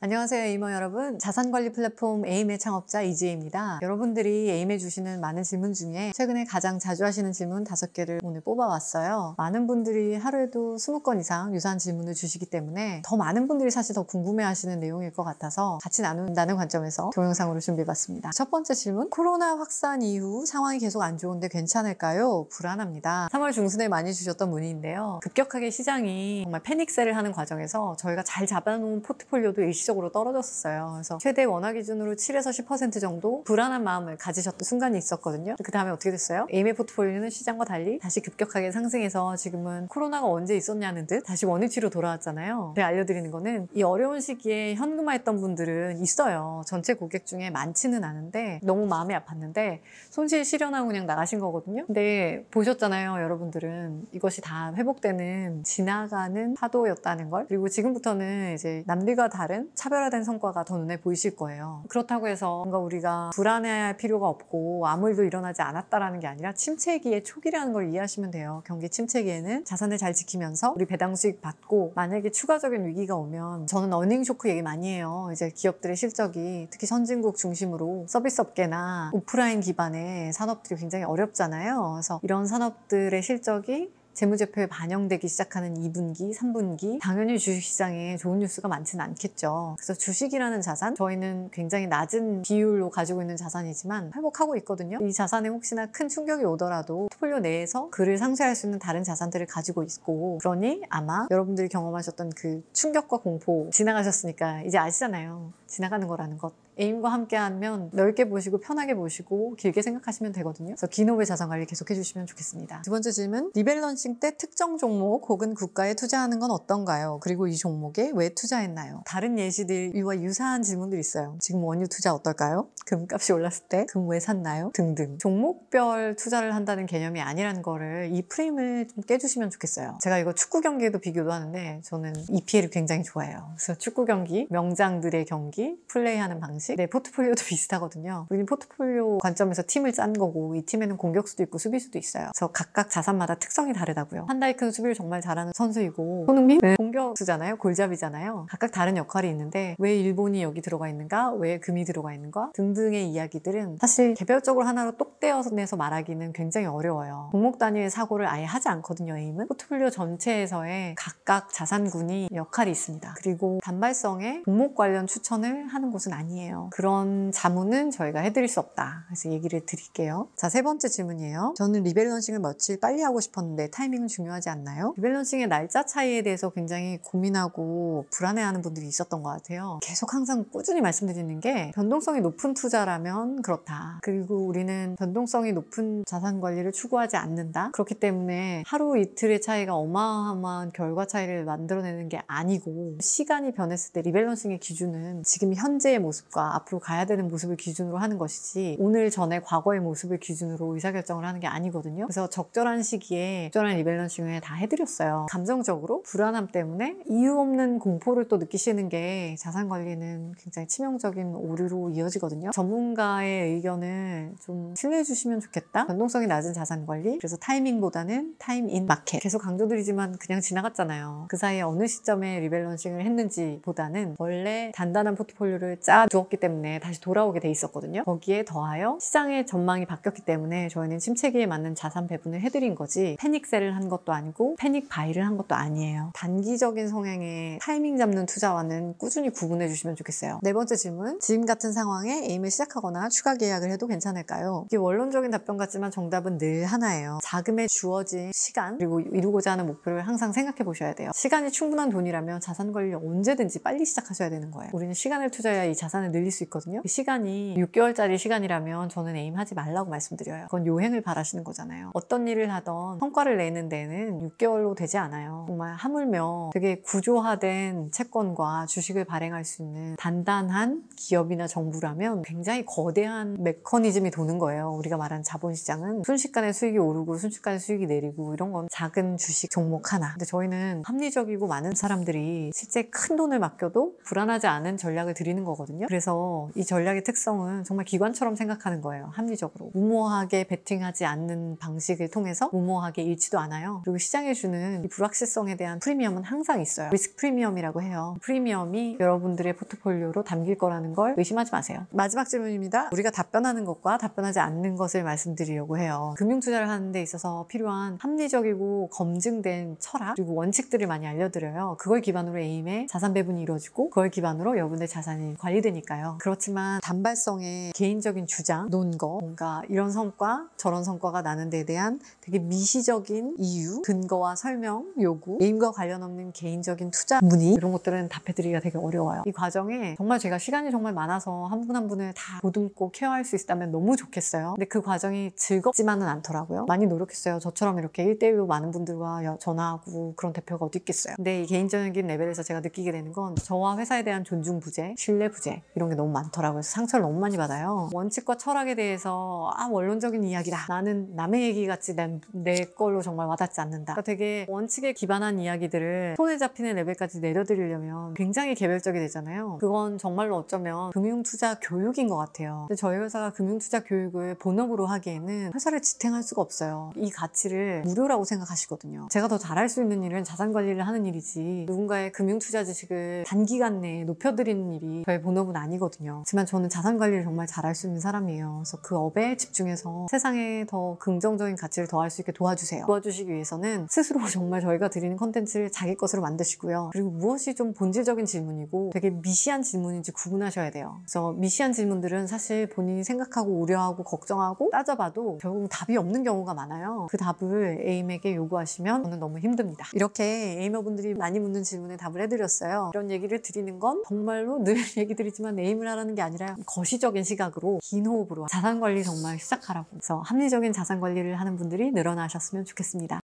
안녕하세요, 에이머 여러분. 자산관리 플랫폼 에임의 창업자 이지혜입니다. 여러분들이 에임에 주시는 많은 질문 중에 최근에 가장 자주 하시는 질문 5개를 오늘 뽑아왔어요. 많은 분들이 하루에도 20건 이상 유사한 질문을 주시기 때문에 더 많은 분들이 사실 더 궁금해하시는 내용일 것 같아서 같이 나눈다는 관점에서 동영상으로 준비해봤습니다. 첫 번째 질문, 코로나 확산 이후 상황이 계속 안 좋은데 괜찮을까요? 불안합니다. 3월 중순에 많이 주셨던 문의인데요. 급격하게 시장이 정말 패닉셀을 하는 과정에서 저희가 잘 잡아놓은 포트폴리오도 일시적으로 떨어졌었어요. 그래서 최대 원화 기준으로 7에서 10% 정도 불안한 마음을 가지셨던 순간이 있었거든요. 그 다음에 어떻게 됐어요? 에임의 포트폴리오는 시장과 달리 다시 급격하게 상승해서 지금은 코로나가 언제 있었냐는 듯 다시 원위치로 돌아왔잖아요. 제가 알려드리는 거는 이 어려운 시기에 현금화했던 분들은 있어요. 전체 고객 중에 많지는 않은데 너무 마음이 아팠는데 손실 실현하고 그냥 나가신 거거든요. 근데 보셨잖아요, 여러분들은. 이것이 다 회복되는 지나가는 파도였다는 걸. 그리고 지금부터는 이제 남들과 다른 차별화된 성과가 더 눈에 보이실 거예요. 그렇다고 해서 뭔가 우리가 불안해할 필요가 없고 아무 일도 일어나지 않았다라는 게 아니라 침체기의 초기라는 걸 이해하시면 돼요. 경기 침체기에는 자산을 잘 지키면서 우리 배당 수익 받고, 만약에 추가적인 위기가 오면, 저는 어닝 쇼크 얘기 많이 해요. 이제 기업들의 실적이 특히 선진국 중심으로 서비스 업계나 오프라인 기반의 산업들이 굉장히 어렵잖아요. 그래서 이런 산업들의 실적이 재무제표에 반영되기 시작하는 2분기, 3분기 당연히 주식시장에 좋은 뉴스가 많지는 않겠죠. 그래서 주식이라는 자산, 저희는 굉장히 낮은 비율로 가지고 있는 자산이지만 회복하고 있거든요. 이 자산에 혹시나 큰 충격이 오더라도 포트폴리오 내에서 그를 상쇄할 수 있는 다른 자산들을 가지고 있고, 그러니 아마 여러분들이 경험하셨던 그 충격과 공포 지나가셨으니까 이제 아시잖아요. 지나가는 거라는 것. 에임과 함께 하면 넓게 보시고 편하게 보시고 길게 생각하시면 되거든요. 그래서 기노의 자산관리 계속 해주시면 좋겠습니다. 두 번째 질문, 리밸런싱 때 특정 종목 혹은 국가에 투자하는 건 어떤가요? 그리고 이 종목에 왜 투자했나요? 다른 예시들과 유사한 질문들이 있어요. 지금 원유 투자 어떨까요? 금값이 올랐을 때 금 왜 샀나요? 등등. 종목별 투자를 한다는 개념이 아니라는 거를, 이 프레임을 좀 깨주시면 좋겠어요. 제가 이거 축구 경기에도 비교도 하는데 저는 EPL을 굉장히 좋아해요. 그래서 축구 경기, 명장들의 경기, 플레이하는 방식, 내 포트폴리오도 비슷하거든요. 우리는 포트폴리오 관점에서 팀을 짠 거고, 이 팀에는 공격수도 있고 수비수도 있어요. 그래서 각각 자산마다 특성이 다르다고요. 판다이크는 수비를 정말 잘하는 선수이고, 손흥민 공격수잖아요. 골잡이잖아요. 각각 다른 역할이 있는데 왜 일본이 여기 들어가 있는가, 왜 금이 들어가 있는가 등등의 이야기들은 사실 개별적으로 하나로 똑 떼어내서 말하기는 굉장히 어려워요. 종목 단위의 사고를 아예 하지 않거든요. 에임은 포트폴리오 전체에서의 각각 자산군이 역할이 있습니다. 그리고 단발성의 종목 관련 추천을 하는 곳은 아니에요. 그런 자문은 저희가 해드릴 수 없다. 그래서 얘기를 드릴게요. 자, 세 번째 질문이에요. 저는 리밸런싱을 며칠 빨리 하고 싶었는데 타이밍은 중요하지 않나요? 리밸런싱의 날짜 차이에 대해서 굉장히 고민하고 불안해하는 분들이 있었던 것 같아요. 계속 항상 꾸준히 말씀드리는 게, 변동성이 높은 투자라면 그렇다. 그리고 우리는 변동성이 높은 자산 관리를 추구하지 않는다. 그렇기 때문에 하루 이틀의 차이가 어마어마한 결과 차이를 만들어내는 게 아니고, 시간이 변했을 때 리밸런싱의 기준은 지금 현재의 모습과 앞으로 가야 되는 모습을 기준으로 하는 것이지, 오늘 전에 과거의 모습을 기준으로 의사결정을 하는 게 아니거든요. 그래서 적절한 시기에 적절한 리밸런싱을 다 해드렸어요. 감정적으로 불안함 때문에 이유 없는 공포를 또 느끼시는 게 자산관리는 굉장히 치명적인 오류로 이어지거든요. 전문가의 의견을 좀 신뢰해주시면 좋겠다. 변동성이 낮은 자산관리, 그래서 타이밍보다는 타임 인 마켓. 계속 강조드리지만 그냥 지나갔잖아요. 그 사이에 어느 시점에 리밸런싱을 했는지 보다는 원래 단단한 포트폴리오를 두었기 때문에 다시 돌아오게 돼 있었거든요. 거기에 더하여 시장의 전망이 바뀌었기 때문에 저희는 침체기에 맞는 자산 배분을 해드린 거지, 패닉셀을 한 것도 아니고 패닉 바이를 한 것도 아니에요. 단기적인 성향의 타이밍 잡는 투자와는 꾸준히 구분해 주시면 좋겠어요. 네 번째 질문, 지금 같은 상황에 에임을 시작하거나 추가 계약을 해도 괜찮을까요? 이게 원론적인 답변 같지만 정답은 늘 하나예요. 자금에 주어진 시간, 그리고 이루고자 하는 목표를 항상 생각해 보셔야 돼요. 시간이 충분한 돈이라면 자산 관리를 언제든지 빨리 시작하셔야 되는 거예요. 우리는 시간을 투자해야 이 자산을 늘릴 수 있거든요. 그 시간이 6개월짜리 시간이라면 저는 에임 하지 말라고 말씀드려요. 그건 요행을 바라시는 거잖아요. 어떤 일을 하던 성과를 내는 데는 6개월로 되지 않아요. 정말 하물며 되게 구조화된 채권과 주식을 발행할 수 있는 단단한 기업이나 정부라면 굉장히 거대한 메커니즘이 도는 거예요. 우리가 말하는 자본시장은 순식간에 수익이 오르고 순식간에 수익이 내리고, 이런 건 작은 주식 종목 하나. 근데 저희는 합리적이고 많은 사람들이 실제 큰 돈을 맡겨도 불안하지 않은 전략을 전략을 드리는 거거든요. 그래서 이 전략의 특성은 정말 기관처럼 생각하는 거예요. 합리적으로. 무모하게 베팅하지 않는 방식을 통해서 무모하게 잃지도 않아요. 그리고 시장에 주는 이 불확실성에 대한 프리미엄은 항상 있어요. 리스크 프리미엄이라고 해요. 프리미엄이 여러분들의 포트폴리오로 담길 거라는 걸 의심하지 마세요. 마지막 질문입니다. 우리가 답변하는 것과 답변하지 않는 것을 말씀드리려고 해요. 금융투자를 하는 데 있어서 필요한 합리적이고 검증된 철학 그리고 원칙들을 많이 알려드려요. 그걸 기반으로 에임의 자산 배분이 이루어지고 그걸 기반으로 여러분의 자산이 관리되니까요. 그렇지만 단발성의 개인적인 주장, 논거, 뭔가 이런 성과 저런 성과가 나는 데에 대한 되게 미시적인 이유, 근거와 설명, 요구, 에임과 관련 없는 개인적인 투자 문의 이런 것들은 답해드리기가 되게 어려워요. 이 과정에 정말 제가 시간이 정말 많아서 한 분 한 분을 다 보듬고 케어할 수 있다면 너무 좋겠어요. 근데 그 과정이 즐겁지만은 않더라고요. 많이 노력했어요. 저처럼 이렇게 1대1로 많은 분들과 전화하고 그런 대표가 어디 있겠어요. 근데 이 개인적인 레벨에서 제가 느끼게 되는 건 저와 회사에 대한 존중 부재, 신뢰 부재 이런 게 너무 많더라고요. 그래서 상처를 너무 많이 받아요. 원칙과 철학에 대해서 원론적인 이야기다. 나는 남의 얘기 같이 내 걸로 정말 와닿지 않는다. 그러니까 되게 원칙에 기반한 이야기들을 손에 잡히는 레벨까지 내려드리려면 굉장히 개별적이 되잖아요. 그건 정말로 어쩌면 금융투자 교육인 것 같아요. 근데 저희 회사가 금융투자 교육을 본업으로 하기에는 회사를 지탱할 수가 없어요. 이 가치를 무료라고 생각하시거든요. 제가 더 잘할 수 있는 일은 자산관리를 하는 일이지 누군가의 금융투자 지식을 단기간 내에 높여드리는 일이 저의 본업은 아니거든요. 하지만 저는 자산관리를 정말 잘할 수 있는 사람이에요. 그래서 그 업에 집중해서 세상에 더 긍정적인 가치를 더할 수 있게 도와주세요. 도와주시기 위해서는 스스로 정말 저희가 드리는 컨텐츠를 자기 것으로 만드시고요. 그리고 무엇이 좀 본질적인 질문이고 되게 미시한 질문인지 구분하셔야 돼요. 그래서 미시한 질문들은 사실 본인이 생각하고 우려하고 걱정하고 따져봐도 결국 답이 없는 경우가 많아요. 그 답을 에임에게 요구하시면 저는 너무 힘듭니다. 이렇게 에이머분들이 많이 묻는 질문에 답을 해드렸어요. 이런 얘기를 드리는 건 정말로 늘 얘기 드리지만 에임을 하라는 게 아니라 거시적인 시각으로 긴 호흡으로 자산관리 정말 시작하라고. 그래서 합리적인 자산관리를 하는 분들이 늘어나셨으면 좋겠습니다.